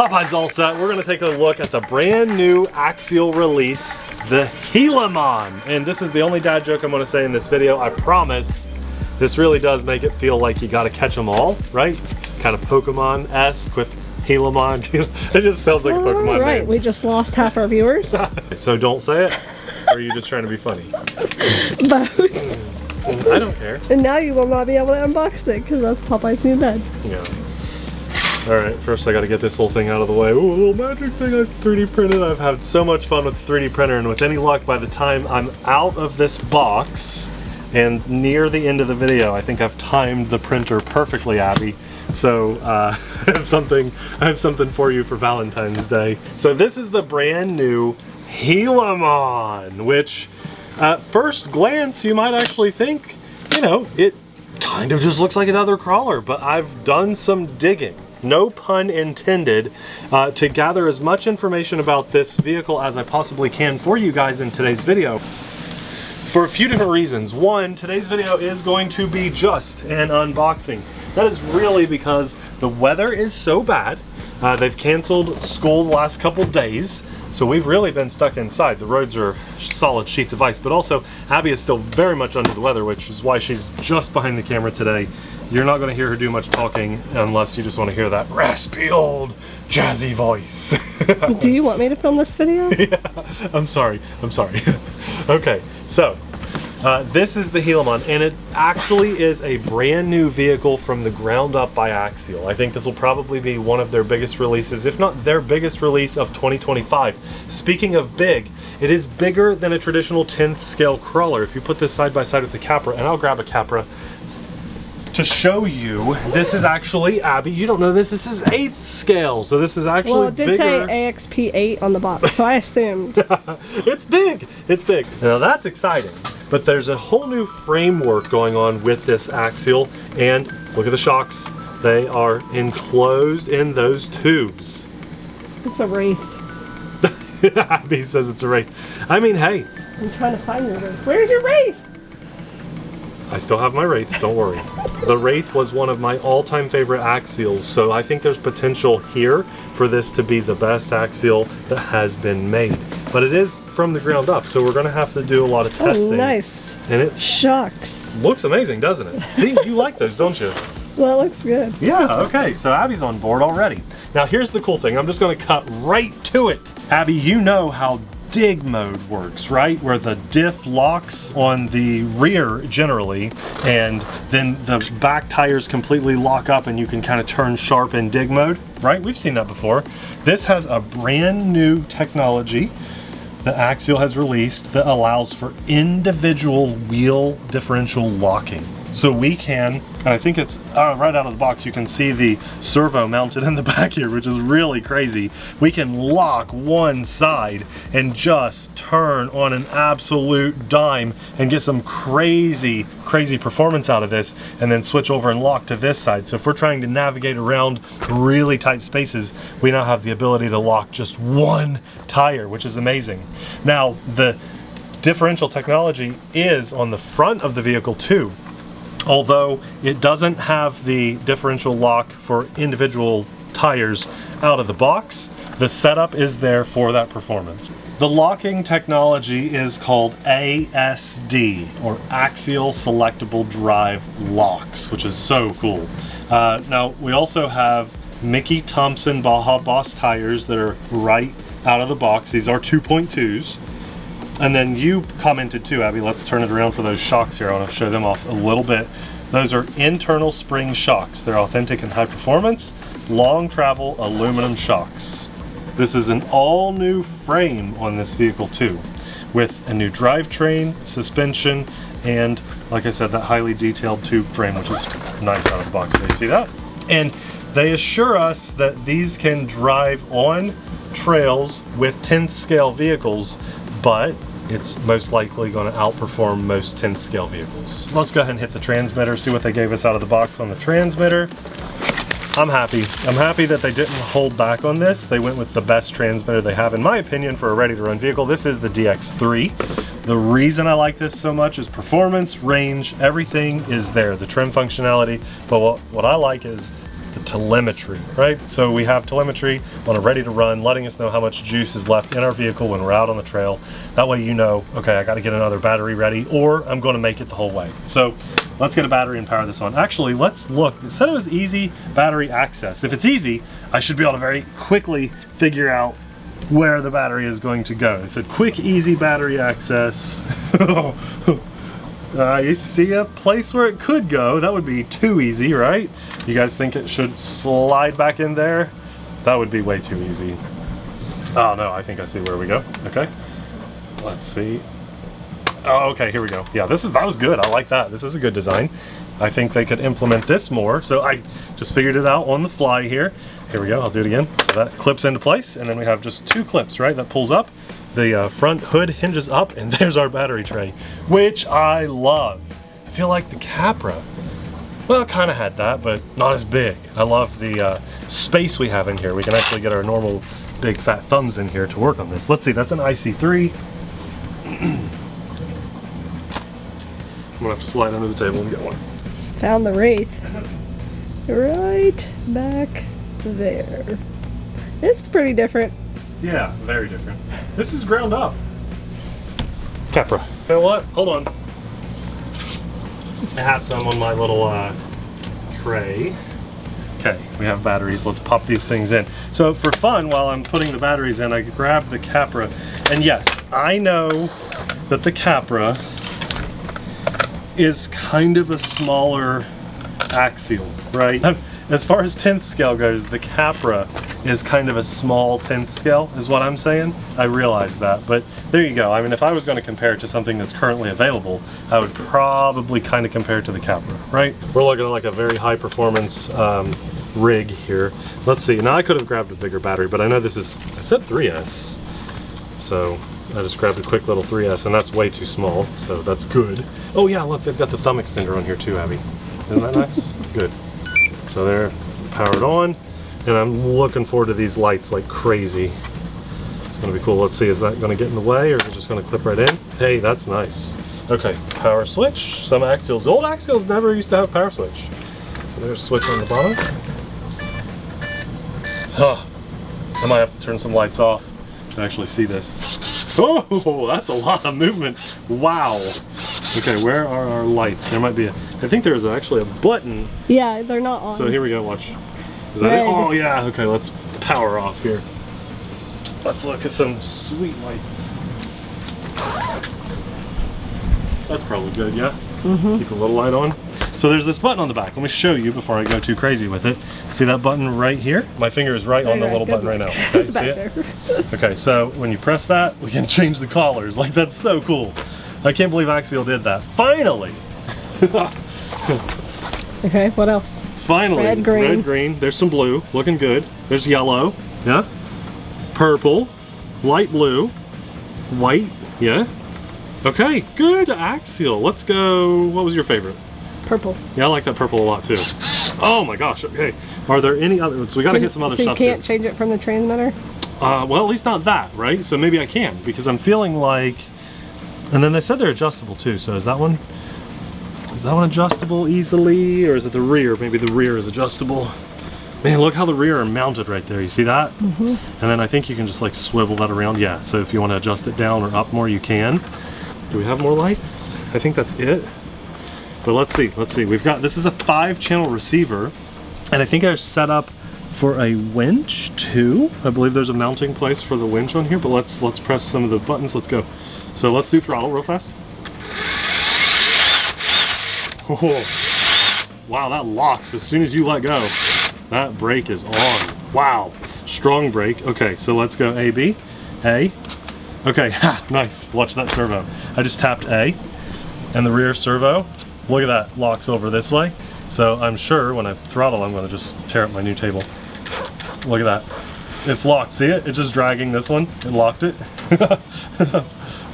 Popeye's all set. We're gonna take a look at the brand new Axial release, the Gilamon. And this is the only dad joke I'm gonna say in this video. I promise this really does make it feel like you gotta catch them all, right? Kind of Pokemon-esque with Gilamon. It just sounds like a Pokemon right, name. we just lost half our viewers. So don't say it, or are you just trying to be funny? Both. I don't care. And now you will not be able to unbox it because that's Popeye's new bed. Yeah. Alright, first I gotta get this little thing out of the way. Ooh, a little magic thing I've 3D printed. I've had so much fun with the 3D printer, and with any luck, by the time I'm out of this box and near the end of the video, I think I've timed the printer perfectly, Abby. So I have something for you for Valentine's Day. So this is the brand new Gilamon, which at first glance you might actually think, you know, it kind of just looks like another crawler, but I've done some digging, no pun intended, to gather as much information about this vehicle as I possibly can for you guys in today's video. For a few different reasons. One, today's video is going to be just an unboxing. That is really because the weather is so bad. They've canceled school the last couple days, so we've really been stuck inside. The roads are solid sheets of ice, but also Abby is still very much under the weather, which is why she's just behind the camera today. You're not going to hear her do much talking unless you just want to hear that raspy old jazzy voice. Do you want me to film this video? Yeah, I'm sorry. Okay, so this is the Gilamon, and it actually is a brand new vehicle from the ground up by Axial. I think this will probably be one of their biggest releases, if not their biggest release of 2025. Speaking of big, it is bigger than a traditional 10th scale crawler. If you put this side by side with the Capra, and I'll grab a Capra to show you, this is actually, Abby, you don't know this, this is 8th scale, so this is actually well, it did bigger. say AXP8 on the box, so I assumed. It's big, it's big. Now that's exciting, but there's a whole new framework going on with this Axial, and look at the shocks. They are enclosed in those tubes. It's a wraith. Abby says it's a wraith. I mean, hey. I'm trying to find your wraith. Where's your wraith? I still have my Wraiths, don't worry. The Wraith was one of my all-time favorite Axials, so I think there's potential here for this to be the best Axial that has been made. But it is from the ground up, so we're gonna have to do a lot of testing. Oh, nice. And it Shucks. looks amazing, doesn't it? See, you like those, don't you? Well, it looks good. Yeah, okay, so Abby's on board already. Now here's the cool thing, I'm just gonna cut right to it. Abby, you know how dig mode works, right? Where the diff locks on the rear generally, and then the back tires completely lock up and you can kind of turn sharp in dig mode, right? We've seen that before. This has a brand new technology that Axial has released that allows for individual wheel differential locking. So we can, and I think it's right out of the box, you can see the servo mounted in the back here, which is really crazy. We can lock one side and just turn on an absolute dime and get some crazy performance out of this, and then switch over and lock to this side. So if we're trying to navigate around really tight spaces, we now have the ability to lock just one tire, which is amazing. Now, the differential technology is on the front of the vehicle too. Although it doesn't have the differential lock for individual tires out of the box, the setup is there for that performance. The locking technology is called ASD, or Axial Selectable Drive Locks, which is so cool. Now, we also have Mickey Thompson Baja Boss tires that are right out of the box. These are 2.2s. And then you commented too, Abby, let's turn it around for those shocks here. I want to show them off a little bit. Those are internal spring shocks. They're authentic and high performance, long travel aluminum shocks. This is an all new frame on this vehicle too, with a new drivetrain, suspension, and like I said, that highly detailed tube frame, which is nice out of the box. So you see that? And they assure us that these can drive on trails with 10th scale vehicles, but it's most likely going to outperform most 10th scale vehicles. Let's go ahead and hit the transmitter, see what they gave us out of the box on the transmitter. I'm happy. I'm happy that they didn't hold back on this. They went with the best transmitter they have, in my opinion, for a ready-to-run vehicle. This is the DX3. The reason I like this so much is performance, range, everything is there, the trim functionality. But what I like is the telemetry, right? So we have telemetry on a ready to run, letting us know how much juice is left in our vehicle when we're out on the trail. That way you know, okay, I got to get another battery ready, or I'm going to make it the whole way. So let's get a battery and power this on. Actually, let's look. It said it was easy battery access. If it's easy, I should be able to very quickly figure out where the battery is going to go. It said quick, easy battery access. You see a place where it could go. That would be too easy, right? You guys think it should slide back in there? That would be way too easy. Oh no, I think I see where we go. Okay, let's see. Oh, okay, here we go. Yeah, that was good. I like that. This is a good design. I think they could implement this more. So I just figured it out on the fly here. Here we go, I'll do it again. So that clips into place, and then we have just two clips, right? That pulls up. The front hood hinges up, and there's our battery tray, which I love. I feel like the Capra, well, it kind of had that, but not as big. I love the space we have in here. We can actually get our normal big fat thumbs in here to work on this. Let's see, that's an IC3. I'm gonna have to slide under the table and get one. Found the Wraith. Right back there. It's pretty different. Yeah, very different. This is ground up. Capra. You know what? Hold on. I have some on my little tray. Okay, we have batteries. Let's pop these things in. So for fun, while I'm putting the batteries in, I grab the Capra. And yes, I know that the Capra is kind of a smaller Axial, right? As far as 10th scale goes, the Capra is kind of a small 10th scale, is what I'm saying. I realize that, but there you go. I mean, if I was going to compare it to something that's currently available, I would probably kind of compare it to the Capra, right? We're looking at like a very high performance rig here. Let's see. Now I could have grabbed a bigger battery, but I know this is, I said 3S. So I just grabbed a quick little 3S, and that's way too small, so that's good. Oh yeah, look, they've got the thumb extender on here too, Abby. Isn't that nice? Good. So they're powered on, and I'm looking forward to these lights like crazy. It's gonna be cool. Let's see, is that gonna get in the way, or is it just gonna clip right in? Hey, that's nice. Okay, power switch. Some Axials, old Axials never used to have power switch. So there's a switch on the bottom. Huh. I might have to turn some lights off to actually see this. Oh, that's a lot of movement. Wow. Okay, where are our lights? There might be a, I think there's actually a button. Yeah, they're not on. So here we go, watch. Is that it? Oh yeah, okay, let's power off here. Let's look at some sweet lights. That's probably good, yeah? Mm-hmm. Keep a little light on. So there's this button on the back. Let me show you before I go too crazy with it. See that button right here? My finger is right on the little button right now. Okay, see it? Okay, so when you press that, we can change the collars. Like, that's so cool. I can't believe Axial did that. Finally! Okay, what else? Finally. Red, green. Red, green. There's some blue. Looking good. There's yellow. Yeah. Purple. Light blue. White. Yeah. Okay, good. Axial. Let's go. What was your favorite? Purple. Yeah, I like that purple a lot too. Oh my gosh. Okay. Are there any other? So we got to hit some other stuff too. You can't change it from the transmitter? Well, at least not that, right? So maybe I can, because I'm feeling like. And then they said they're adjustable too. So is that one adjustable easily, or is it the rear? Maybe the rear is adjustable. Man, look how the rear are mounted right there. You see that? Mm-hmm. And then I think you can just like swivel that around. Yeah. So if you want to adjust it down or up more, you can. Do we have more lights? I think that's it. But let's see. Let's see. We've got, this is a 5-channel receiver, and I think I set up for a winch too. I believe there's a mounting place for the winch on here. But let's press some of the buttons. Let's go. So let's do throttle real fast. Oh, wow, that locks as soon as you let go. That brake is on. Wow, strong brake. Okay, so let's go A, B, A. Okay, ha, nice. Watch that servo. I just tapped A, and the rear servo, look at that, locks over this way. So I'm sure when I throttle, I'm gonna just tear up my new table. Look at that. It's locked, see it? It's just dragging this one. It locked it.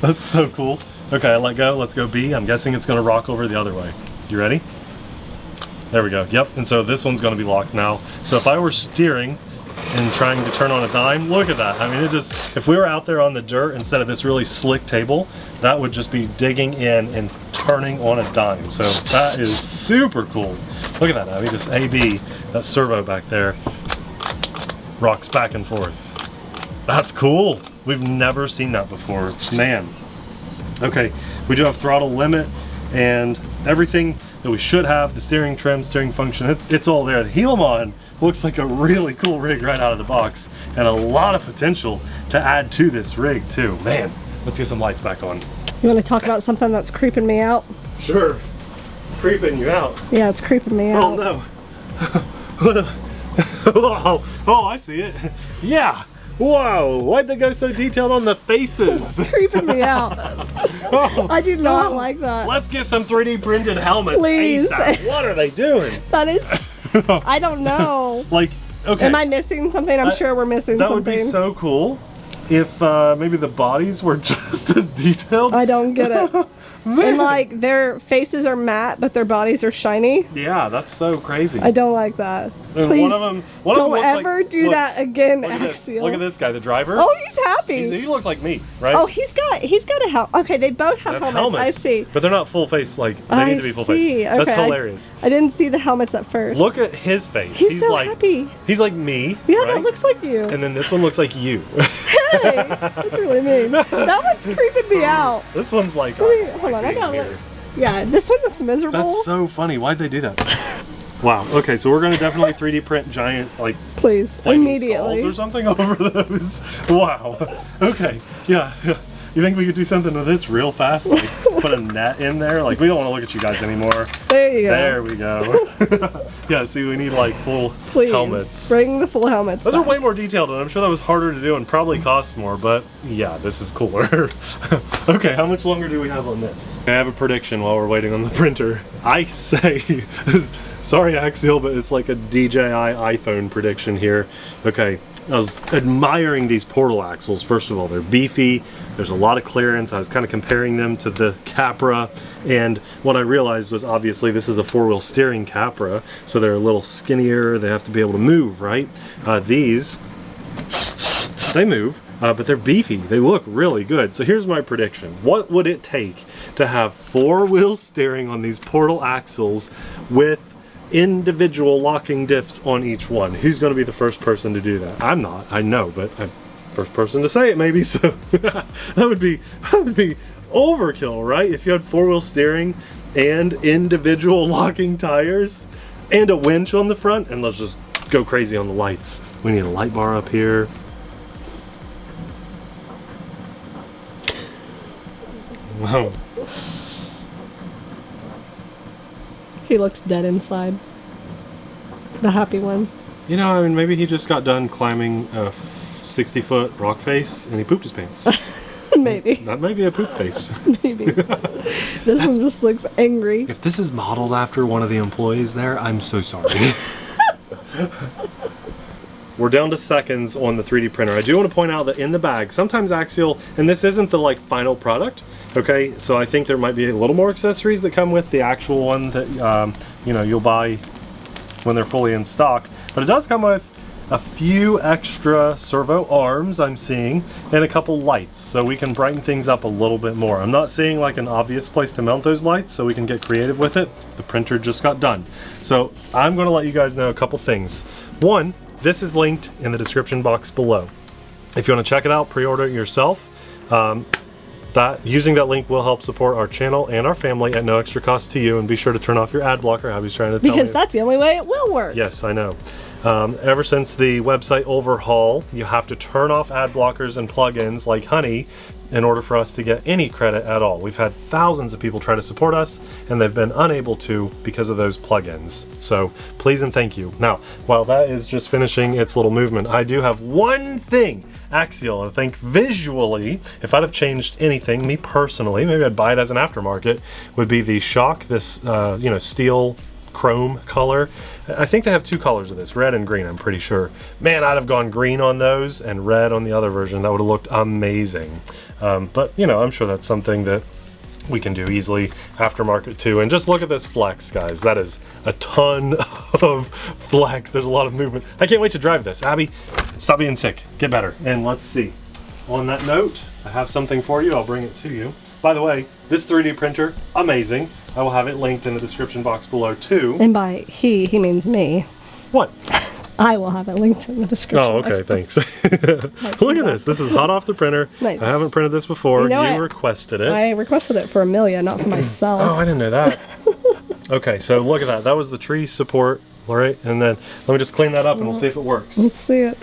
That's so cool. Okay, I let go. Let's go B. I'm guessing it's going to rock over the other way. You ready? There we go. Yep. And so this one's going to be locked now. So if I were steering and trying to turn on a dime, look at that. I mean, it just, if we were out there on the dirt instead of this really slick table, that would just be digging in and turning on a dime. So that is super cool. Look at that, Abby, just AB, that servo back there, rocks back and forth. That's cool. We've never seen that before, man. Okay, we do have throttle limit and everything that we should have, the steering trim, steering function, it's all there. The Gilamon looks like a really cool rig right out of the box and a lot of potential to add to this rig too. Man, let's get some lights back on. You want to talk about something that's creeping me out? Sure. Creeping you out? Yeah, it's creeping me out. Oh no. Oh, I see it. Yeah. Whoa, why'd they go so detailed on the faces? It's creeping me out. Oh, I do not like that. Let's get some 3D printed helmets Please. ASAP. What are they doing? That is, I don't know. Like, okay. Am I missing something? I'm sure we're missing that something. That would be so cool if maybe the bodies were just as detailed. I don't get it. And like their faces are matte, but their bodies are shiny. Yeah, that's so crazy. I don't like that. And Please, one of them don't ever do that again, Axial. Look at this guy, the driver. Oh, he's happy. He looks like me, right? Oh, he's got a helmet. Okay, they both have helmets. I see. But they're not full face. Like they need to be full face. Okay, that's hilarious. I didn't see the helmets at first. Look at his face. He's so like happy. He's like me. Yeah, right? that looks like you. And then this one looks like you. Hey, that's really mean. That one's creeping me out. This one's like. Hold on, I gotta look. Yeah, this one looks miserable. That's so funny. Why'd they do that? Wow. Okay, so we're gonna definitely 3D print giant like. Please, immediately. Skulls or something over those. Wow. Okay. Yeah. You think we could do something with this real fast? Like put a net in there? Like we don't want to look at you guys anymore. There you go. There we go. Yeah, see we need like full helmets. Bring the full helmets. Those are way more detailed and I'm sure that was harder to do and probably cost more, but yeah, this is cooler. Okay, how much longer do we have on this? I have a prediction while we're waiting on the printer. I say, sorry Axial, but it's like a DJI iPhone prediction here. Okay. I was admiring these portal axles. First of all, they're beefy, there's a lot of clearance. I was kind of comparing them to the Capra, and what I realized was obviously this is a four-wheel steering Capra, so they're a little skinnier, they have to be able to move, right? These, they move, but they're beefy. They look really good. So here's my prediction. What would it take to have four-wheel steering on these portal axles with individual locking diffs on each one? Who's going to be the first person to do that? I'm not, I know, but I'm first person to say it maybe, so that would be overkill, right? If you had four-wheel steering and individual locking tires and a winch on the front, and let's just go crazy on the lights. We need a light bar up here. Wow. He looks dead inside. The happy one. You know, I mean, maybe he just got done climbing a 60-foot rock face and he pooped his pants. Maybe. That might be a poop face. Maybe. This one just looks angry. If this is modeled after one of the employees there, I'm so sorry. We're down to seconds on the 3D printer. I do want to point out that in the bag, sometimes Axial, and this isn't the like final product, okay? So I think there might be a little more accessories that come with the actual one that you know, you'll buy when they're fully in stock. But it does come with a few extra servo arms I'm seeing, and a couple lights, so we can brighten things up a little bit more. I'm not seeing like an obvious place to mount those lights, so we can get creative with it. The printer just got done. So I'm gonna let you guys know a couple things. One, this is linked in the description box below. If you want to check it out, pre-order it yourself. Using that link will help support our channel and our family at no extra cost to you. And be sure to turn off your ad blocker. Abby's trying to tell me. Because that's the only way it will work. Yes, I know. Ever since the website overhaul, you have to turn off ad blockers and plugins like honey in order for us to get any credit at all. We've had thousands of people try to support us and they've been unable to because of those plugins. So please and thank you. Now, while that is just finishing its little movement, I do have one thing, Axial. I think visually, if I'd have changed anything, me personally, maybe I'd buy it as an aftermarket, would be the shock, this you know, steel chrome color. I think they have two colors of this, red and green, I'm pretty sure. Man, I'd have gone green on those and red on the other version. That would have looked amazing. But you know, I'm sure that's something that we can do easily aftermarket too. And just look at this flex, guys. That is a ton of flex. There's a lot of movement. I can't wait to drive this. Abby, stop being sick. Get better. And let's see. On that note, I have something for you. I'll bring it to you. By the way, This 3D printer, amazing. I will have it linked in the description box below too. And by he means me. What? I will have it linked in the description. Oh, okay, thanks. Look at this. This is hot off the printer. Nice. I haven't printed this before. You know you what? requested it. I requested it for Amelia, not for myself. Oh, I didn't know that. Okay, so look at that. That was the tree support, all right? And then let me just clean that up and we'll see if it works. Let's see it.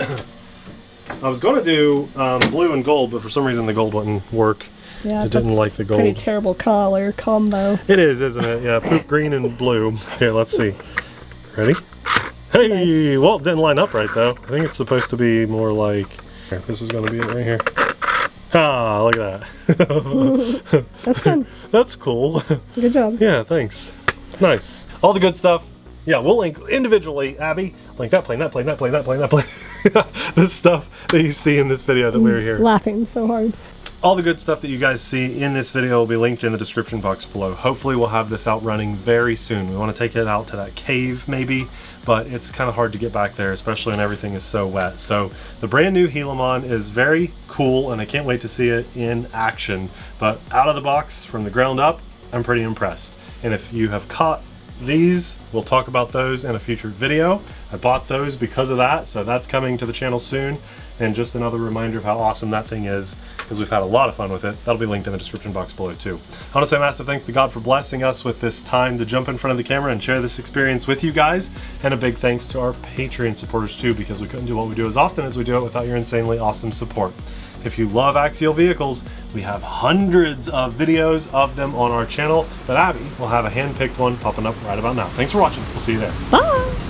I was going to do blue and gold, but for some reason the gold wouldn't work. Yeah, I didn't like the gold. Pretty terrible color combo. It is, isn't it? Yeah, poop green and blue. Here, let's see. Ready? Hey! Nice. Well, it didn't line up right though. I think it's supposed to be more like... Here, this is going to be it right here. Ah, look at that. That's fun. That's cool. Good job. Yeah, thanks. Nice. All the good stuff. Yeah, we'll link individually, Abby. Link that plane, that plane, that plane, that plane, that plane. This stuff that you see in this video that we were here. Laughing so hard. All the good stuff that you guys see in this video will be linked in the description box below. Hopefully we'll have this out running very soon. We want to take it out to that cave maybe, but it's kind of hard to get back there, especially when everything is so wet. So the brand new Gilamon is very cool and I can't wait to see it in action. But out of the box, from the ground up, I'm pretty impressed. And if you have caught these, we'll talk about those in a future video. I bought those because of that, so that's coming to the channel soon. And just another reminder of how awesome that thing is, because we've had a lot of fun with it. That'll be linked in the description box below too. I want to say a massive thanks to God for blessing us with this time to jump in front of the camera and share this experience with you guys. And a big thanks to our Patreon supporters too, because we couldn't do what we do as often as we do it without your insanely awesome support. If you love Axial vehicles, we have hundreds of videos of them on our channel, but Abby will have a hand-picked one popping up right about now. Thanks for watching. We'll see you there. Bye!